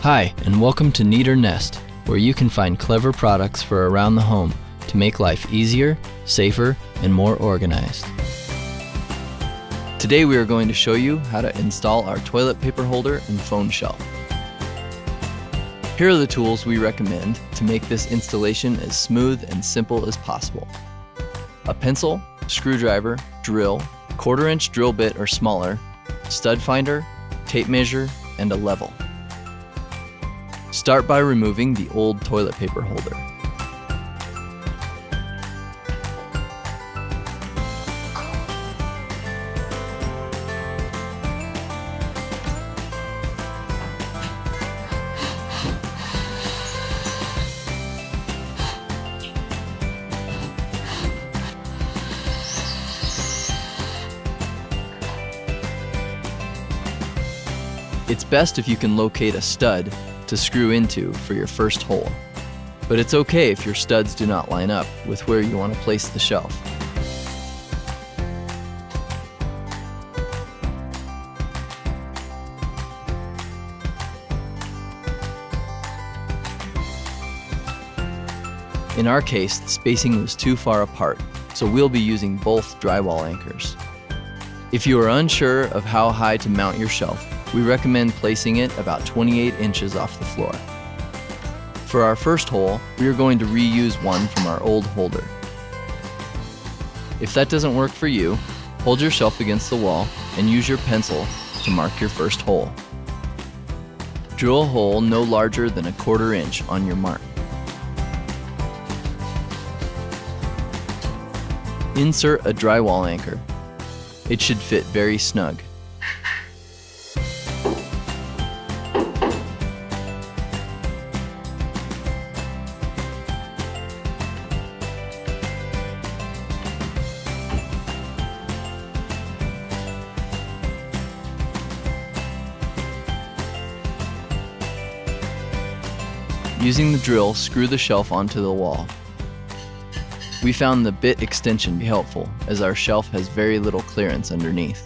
Hi, and welcome to Neat or Nest, where you can find clever products for around the home to make life easier, safer, and more organized. Today we are going to show you how to install our toilet paper holder and phone shelf. Here are the tools we recommend to make this installation as smooth and simple as possible. A pencil, screwdriver, drill, 1/4-inch drill bit or smaller, stud finder, tape measure, and a level. Start by removing the old toilet paper holder. It's best if you can locate a stud to screw into for your first hole, but it's okay if your studs do not line up with where you want to place the shelf. In our case, the spacing was too far apart, so we'll be using both drywall anchors. If you are unsure of how high to mount your shelf, we recommend placing it about 28 inches off the floor. For our first hole, we are going to reuse one from our old holder. If that doesn't work for you, hold your shelf against the wall and use your pencil to mark your first hole. Drill a hole no larger than 1/4 inch on your mark. Insert a drywall anchor. It should fit very snug. Using the drill, screw the shelf onto the wall. We found the bit extension be helpful, as our shelf has very little clearance underneath.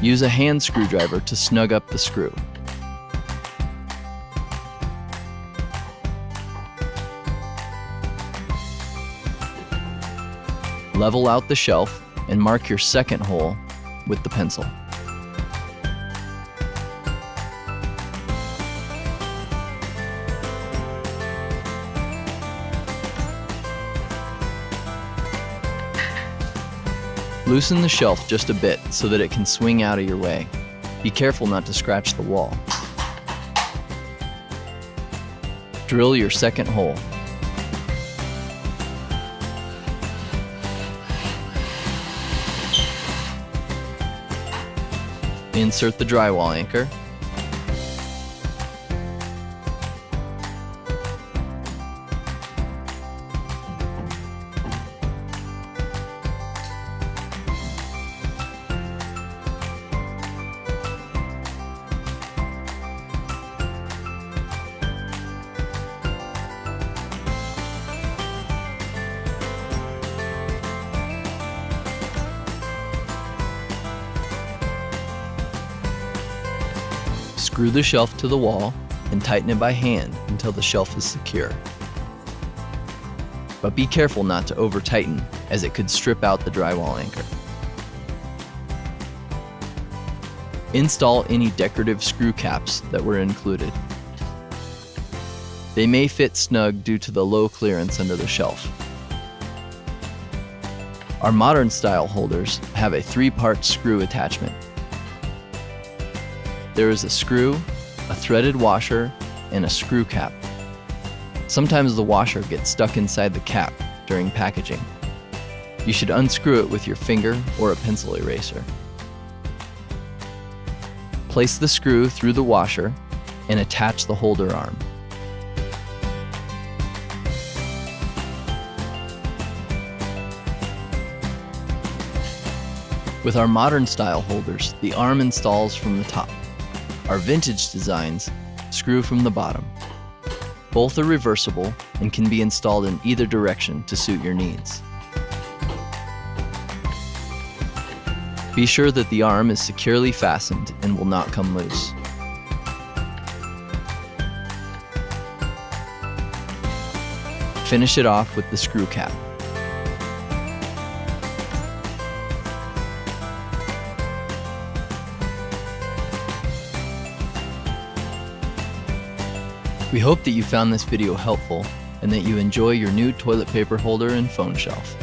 Use a hand screwdriver to snug up the screw. Level out the shelf and mark your second hole with the pencil. Loosen the shelf just a bit so that it can swing out of your way. Be careful not to scratch the wall. Drill your second hole. Insert the drywall anchor. Screw the shelf to the wall and tighten it by hand until the shelf is secure. But be careful not to over-tighten, as it could strip out the drywall anchor. Install any decorative screw caps that were included. They may fit snug due to the low clearance under the shelf. Our modern style holders have a 3-part screw attachment. There is a screw, a threaded washer, and a screw cap. Sometimes the washer gets stuck inside the cap during packaging. You should unscrew it with your finger or a pencil eraser. Place the screw through the washer and attach the holder arm. With our modern style holders, the arm installs from the top. Our vintage designs screw from the bottom. Both are reversible and can be installed in either direction to suit your needs. Be sure that the arm is securely fastened and will not come loose. Finish it off with the screw cap. We hope that you found this video helpful and that you enjoy your new toilet paper holder and phone shelf.